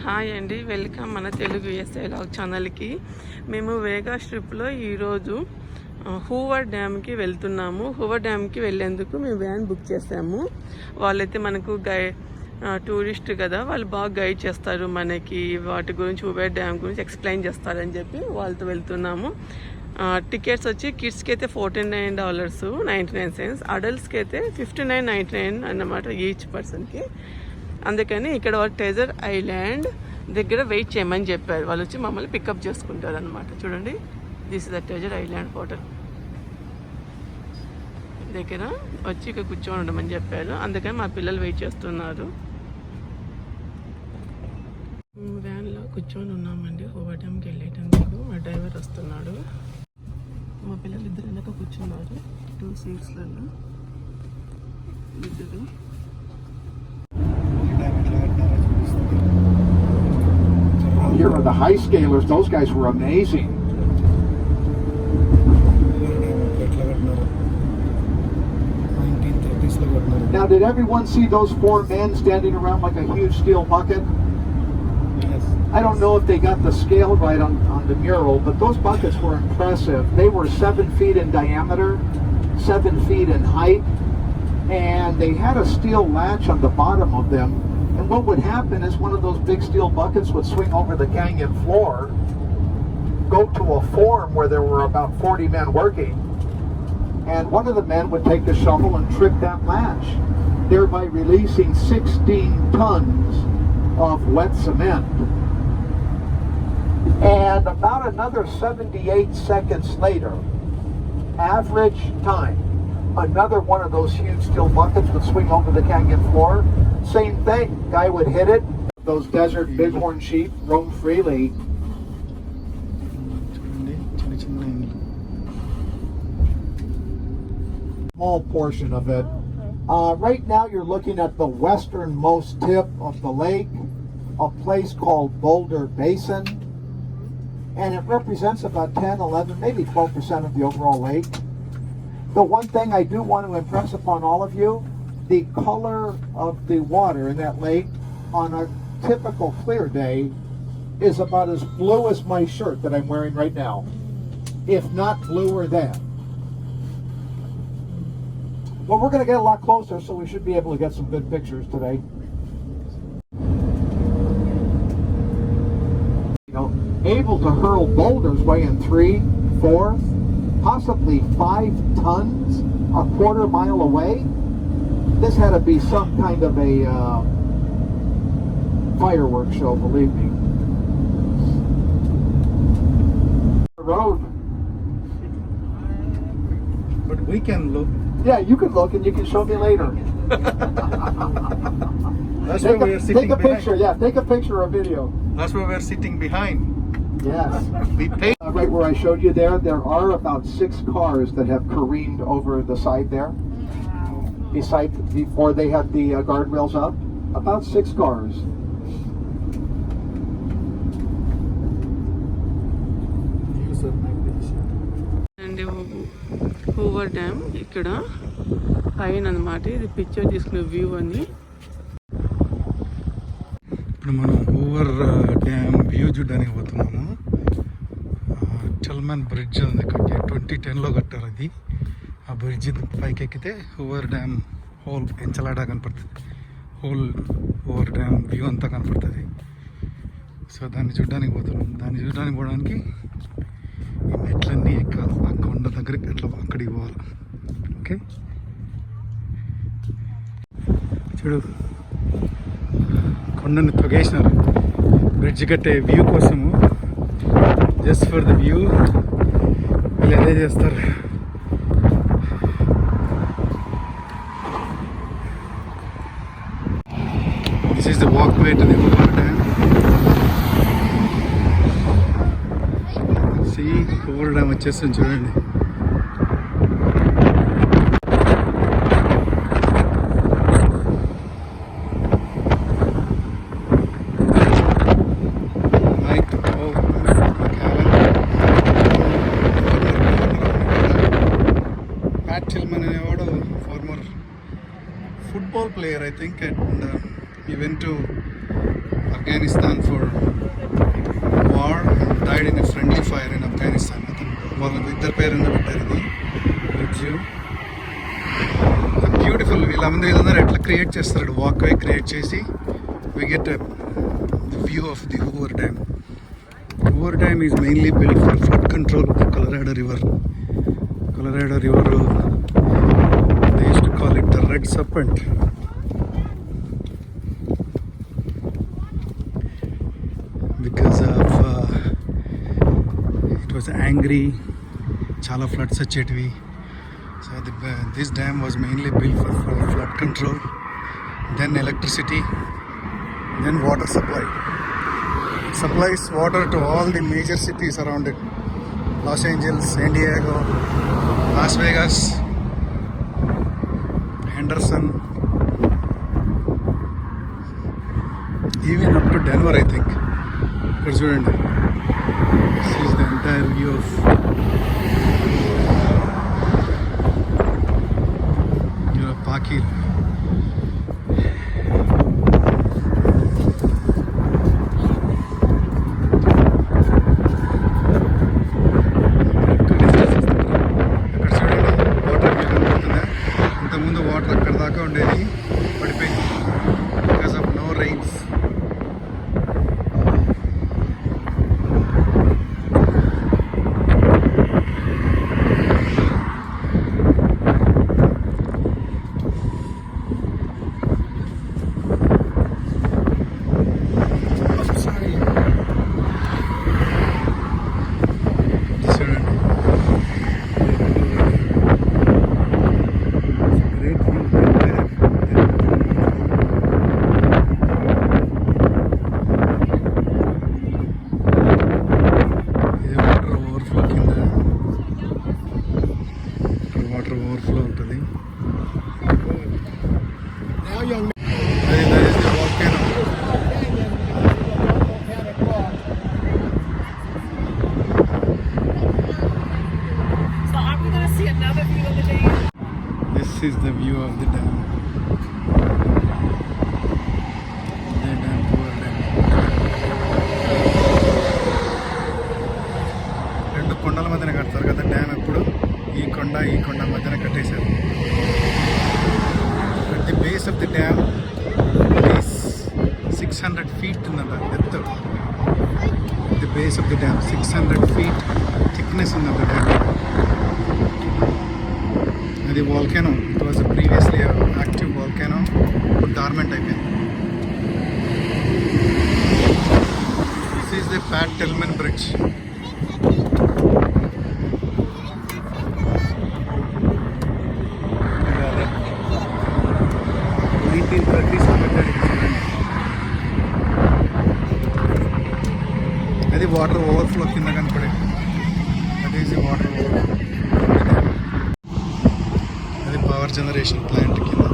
Hi అండి, welcome మన Telugu SI log ఛానల్కి. మేము వేగా ట్రిప్లో ఈరోజు హూవర్ డ్యామ్కి వెళ్తున్నాము. హూవర్ డ్యామ్కి వెళ్ళేందుకు మేము వ్యాన్ బుక్ చేసాము. వాళ్ళైతే మనకు టూరిస్ట్ కదా, వాళ్ళు బాగా గైడ్ చేస్తారు మనకి, వాటి గురించి హూవర్ డ్యామ్ గురించి ఎక్స్ప్లెయిన్ చేస్తారని చెప్పి వాళ్ళతో వెళ్తున్నాము. టికెట్స్ వచ్చి కిడ్స్కి అయితే $49.99, అడల్ట్స్కి అయితే $59.99 అన్నమాట ఈచ్ పర్సన్కి. అందుకని ఇక్కడ వాళ్ళు ట్రెజర్ ఐలాండ్ దగ్గర వెయిట్ చేయమని చెప్పారు. వాళ్ళు వచ్చి మమ్మల్ని పికప్ చేసుకుంటారు అనమాట. చూడండి, this is the treasure island hotel దగ్గర వచ్చి ఇక్కడ కూర్చొని ఉండమని చెప్పారు. అందుకని మా పిల్లలు వెయిట్ చేస్తున్నారు. వ్యాన్లో కూర్చొని ఉన్నామండి. హూవర్ డ్యామ్కి వెళ్ళేటందుకు మా డ్రైవర్ వస్తున్నాడు. మా పిల్లలు ఇద్దరు వెనక కూర్చున్నారు 2 సీట్స్లలో. ఇద్దరు Here are the high scalers. Those guys were amazing. Now, did everyone see those 4 men standing around like a huge steel bucket? Yes. I don't know if they got the scale right on the mural, but those buckets were impressive. They were 7 feet in diameter, 7 feet in height, and they had a steel latch on the bottom of them. And what would happen is one of those big steel buckets would swing over the canyon floor, go to a form where there were about 40 men working, and one of the men would take the shovel and trip that latch, thereby releasing 16 tons of wet cement. And about another 78 seconds later, average time, another one of those huge steel buckets would swing over the canyon floor. Same thing, guy would hit it. Those desert bighorn sheep roam freely. Small portion of it. Right now you're looking at the westernmost tip of the lake, a place called Boulder Basin. And it represents about 10, 11, maybe 12% of the overall lake. The one thing I do want to impress upon all of you, the color of the water in that lake on a typical clear day is about as blue as my shirt that I'm wearing right now, if not bluer than. Well, we're going to get a lot closer, so we should be able to get some good pictures today. You know, able to hurl boulders weighing 3, 4, possibly 5 tons a quarter mile away. This had to be some kind of a fireworks show, believe me. The road. But we can look. Yeah, you can look and you can show me later. That's where we are sitting take a behind. picture, yeah, take a picture or video. That's where we're sitting behind. Yes. We pay. Right where I showed you there are about 6 cars that have careened over the side there. Before they had the guardrails up, about 6 cars. And Hoover Dam ఇక్కడ పైన అన్నమాట. ఇది picture తీసుకునే view అని. ఇప్పుడు మనం Hoover dam view చూడడానికి పోతున్నాము. చల్మన్ బ్రిడ్జ్ ఉంది కట్టి 2010లో కట్టారు అది. ఆ బ్రిడ్జ్ పైకి ఎక్కితే హూవర్ డ్యామ్ హోల్ ఎంచలాడా కనపడుతుంది. హూవర్ డ్యామ్ వ్యూ అంతా కనపడుతుంది. సో దాన్ని చూడడానికి పోతున్నాం. దాన్ని చూడడానికి పోవడానికి ఈ మెట్లన్నీ ఎక్కాలి. ఆ కొండ దగ్గరికి అట్లా అక్కడికి పోవాలి. ఓకే, చూడు కొండని తొగేసినారు బ్రిడ్జ్ కట్టే వ్యూ కోసము. జస్ట్ ఫర్ ద వ్యూ వీళ్ళు అదే చేస్తారు. This is the walkway to the Hoover Dam. See, Hoover Dam వచ్చేస్తుంది చూడండి. Football player, I think, and he went to Afghanistan for war, died in a friendly fire in Afghanistan. వాళ్ళకి ఇద్దరు పేరున్న పెట్టారు ఇది బ్రిడ్జ్. బ్యూటిఫుల్. వీళ్ళందరూ ఎట్లా create చేస్తారు, వాక్ వే క్రియేట్ చేసి we get a view of the Hoover Dam. Hoover Dam is mainly built for flood control of the Colorado River. Colorado River, they used to call it the Red Serpent. Because of it was angry, chala floods వచ్చేటివి. So this dam was mainly built for flood control, then electricity, then water supply. It supplies water to all the major cities around it: Los Angeles, San Diego, Las Vegas, Henderson, even up to Denver, I think. Here చూడండి, this is the entire view of Pakir. This is the view of the dam. The dam, Hoover Dam. రెండు కొండల మధ్యన కడతారు కదా dam. ఎప్పుడు ఈ కొండ మధ్యన కట్టేశారు. At the base of the dam is 600 feet ఉందంట depth. At the base of the dam 600 feet thickness ఉందంట dam. The volcano, it was previously an active volcano, but dormant again. This is the Pat Tillman Bridge. 1930s అది water overflow కింద కనపడే. That is the water overflow. Power generation plant కింద.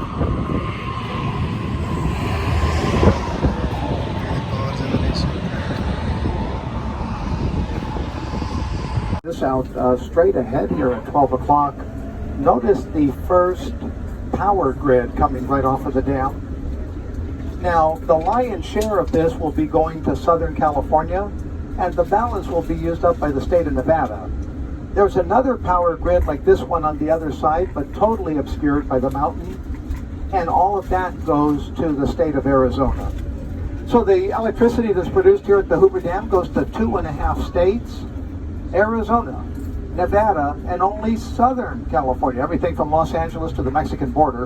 Power generation. This out straight ahead here at 12 o'clock. Notice the first power grid coming right off of the dam. Now, the lion's share of this will be going to Southern California, and the balance will be used up by the state of Nevada. There's another power grid like this one on the other side, but totally obscured by the mountain, and all of that goes to the state of Arizona. So the electricity that's produced here at the Hoover Dam goes to 2.5 states: Arizona, Nevada, and only Southern California, everything from Los Angeles to the Mexican border.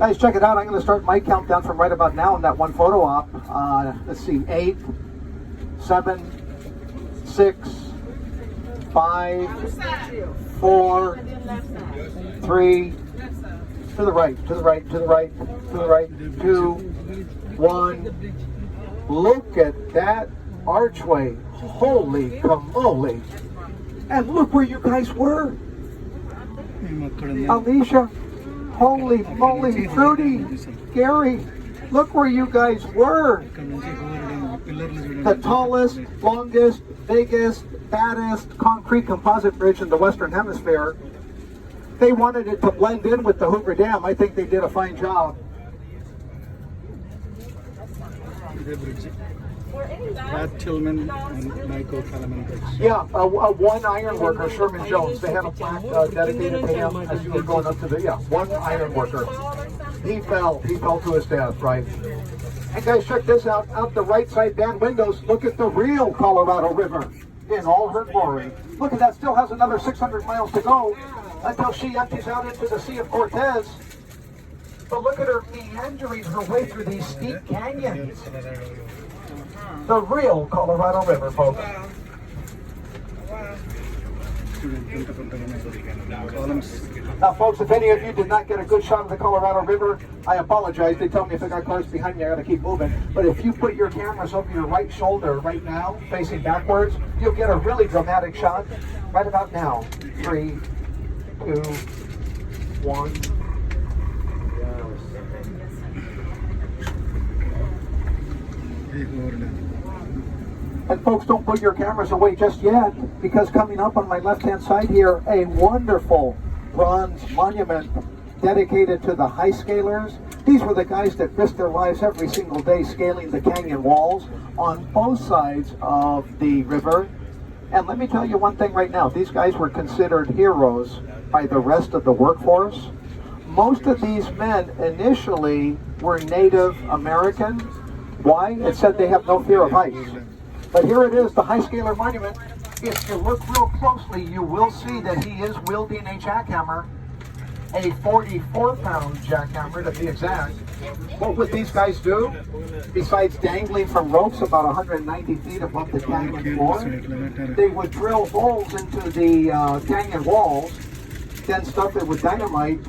Guys, check it out. I'm going to start my countdown from right about now in that one photo op. Let's see, 8, 7, 6, 5, 4, 3, to the right, to the right, to the right, to the right, 2, 1. Look at that archway. Holy camole. And look where you guys were. Alicia, holy moly, Fruity, Gary, look where you guys were. The tallest, longest, biggest, baddest concrete composite bridge in the Western Hemisphere. They wanted it to blend in with the Hoover Dam. I think they did a fine job. ఇదే bridge Brad Tillman and Michael Kalaman bridge. Yeah, one iron worker, Sherman Jones. They had a plaque dedicated to him as you were going up to the, one iron worker. He fell to his death, right? And guys, check this out. Out the right side band windows, look at the real Colorado River in all her glory. Look at that, still has another 600 miles to go until she empties out into the Sea of Cortez. But look at her meandering her way through these steep canyons. The real Colorado River, folks. Now, folks, if any of you did not get a good shot of the Colorado River, I apologize. They tell me if I got cars behind me, I got to keep moving. But if you put your cameras over your right shoulder right now, facing backwards, you'll get a really dramatic shot right about now. 3, 2, 1. And folks, don't put your cameras away just yet, because coming up on my left-hand side here, a wonderful bronze monument dedicated to the high scalers. These were the guys that risked their lives every single day scaling the canyon walls on both sides of the river. And let me tell you one thing right now, these guys were considered heroes by the rest of the workforce. Most of these men initially were Native American. Why? It said they have no fear of heights. But here it is, the high scaler monument. If you look real closely, you will see that he is wielding a jackhammer, a 44-pound jackhammer to be exact. What would these guys do? Besides dangling from ropes about 190 feet above the canyon floor, they would drill holes into the canyon walls, then stuff it with dynamite,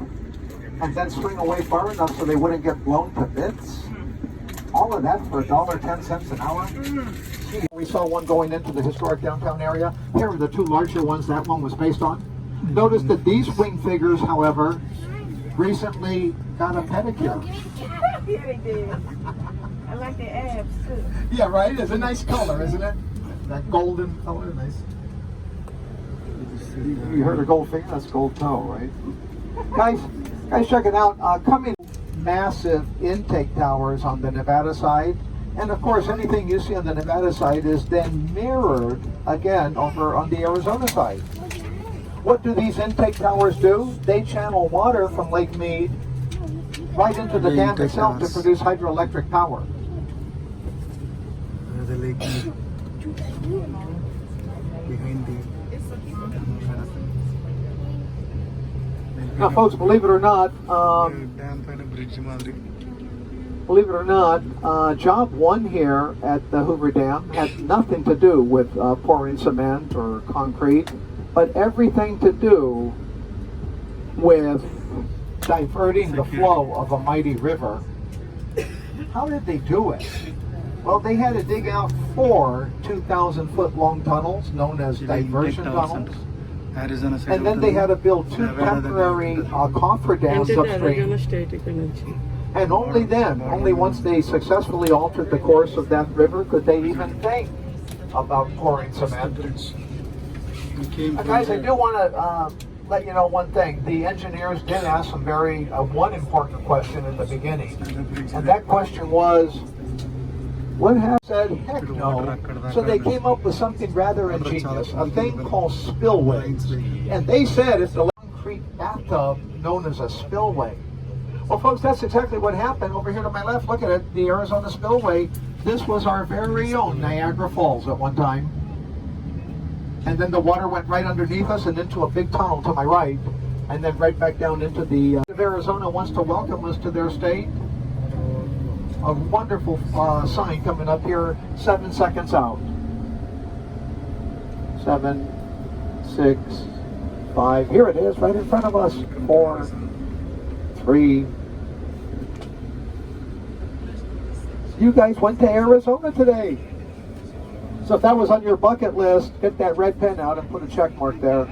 and then swing away far enough so they wouldn't get blown to bits. All of that for $1.10 an hour. We saw one going into the historic downtown area. Here are the two larger ones that one was based on. Notice that these wing figures, however, recently got a pedicure. Yeah, they did. I like the abs too. Yeah, right? It's a nice color, isn't it? That golden color, nice. You heard a gold finger? That's gold toe, right? Guys, check it out. Coming massive intake towers on the Nevada side. And of course, anything you see on the Nevada side is then mirrored again over on the Arizona side. What do these intake towers do? They channel water from Lake Mead right into the dam itself to produce hydroelectric power. The lake behind the Now, folks, believe it or not, dam pine bridge madri. believe it or not, job one here at the Hoover Dam had nothing to do with pouring cement or concrete, but everything to do with diverting the flow of a mighty river. How did they do it? Well, they had to dig out 4 2,000-foot long tunnels known as diversion tunnels. Arizona side And then they had to build 2 temporary coffer dams upstream. And only then, only once they successfully altered the course of that river, could they even think about pouring cement. Guys, I do want to let you know one thing. The engineers did ask some one important question in the beginning. And that question was, what have said, heck no. So they came up with something rather ingenious, a thing called spillways. And they said it's the concrete bathtub known as a spillway. Well, folks, that's exactly what happened over here to my left. Look at it, the Arizona Spillway. This was our very own Niagara Falls at one time. And then the water went right underneath us and into a big tunnel to my right, and then right back down into the Arizona wants to welcome us to their state. A wonderful sign coming up here, 7 seconds out. 7, 6, 5. Here it is, right in front of us. 4, 3. You guys went to Arizona today. So if that was on your bucket list, get that red pen out and put a check mark there.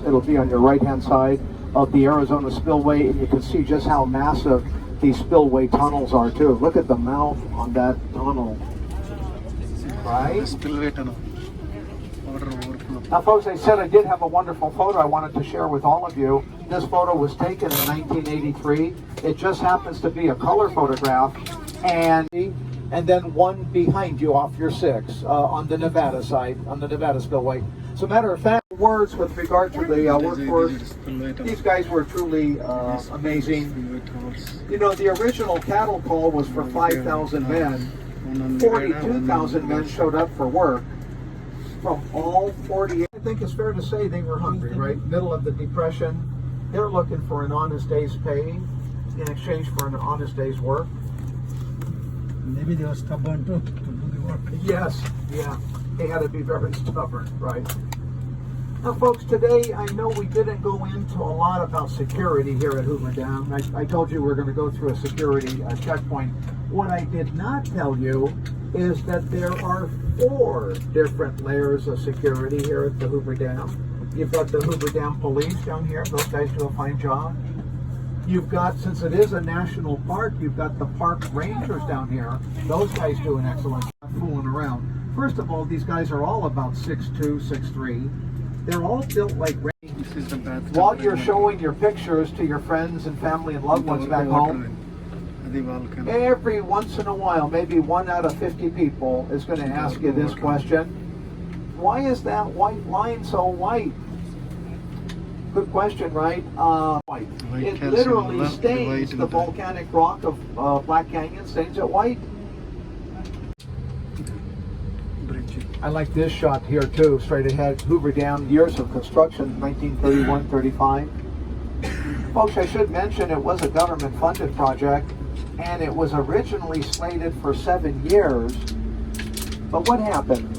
It'll be on your right-hand side of the Arizona Spillway, and you can see just how massive these spillway tunnels are too. Look at the mouth on that tunnel. Right? Spillway tunnel. Water overflow. Now folks, I said I did have a wonderful photo I wanted to share with all of you. This photo was taken in 1983. It just happens to be a color photograph. And then one behind you off your 6 on the Nevada side, on the Nevada Spillway. As a matter of fact, words with regard to the workforce, these guys were truly amazing. You know, the original cattle call was for 5,000 men. 42,000 men showed up for work from all 48. I think it's fair to say they were hungry, right? Middle of the Depression. They're looking for an honest day's pay in exchange for an honest day's work. Maybe they were stubborn too to do the work. Yes, yeah. They had to be very stubborn, right? Now, folks, today I know we didn't go into a lot about security here at Hoover Dam. I told you we're going to go through a security checkpoint. What I did not tell you is that there are 4 different layers of security here at the Hoover Dam. You've got the Hoover Dam police down here. Those guys do a fine job. You've got, since it is a national park, you've got the park rangers down here. Those guys do an excellent job fooling around. First of all, these guys are all about 6'2", 6'3". They're all built like This is the bathroom. while you're showing your pictures to your friends and family and loved ones back home, every once in a while, maybe 1 out of 50 people is going to ask you this question: why is that white line so white? Good question, right? White. It literally stains the volcanic rock of Black Canyon, stains it white. I like this shot here too, straight ahead. Hoover Dam, years of construction, 1931-35. Folks, I should mention it was a government-funded project, and it was originally slated for 7 years. But what happened?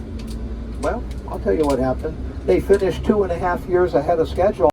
Well, I'll tell you what happened. They finished 2.5 years ahead of schedule.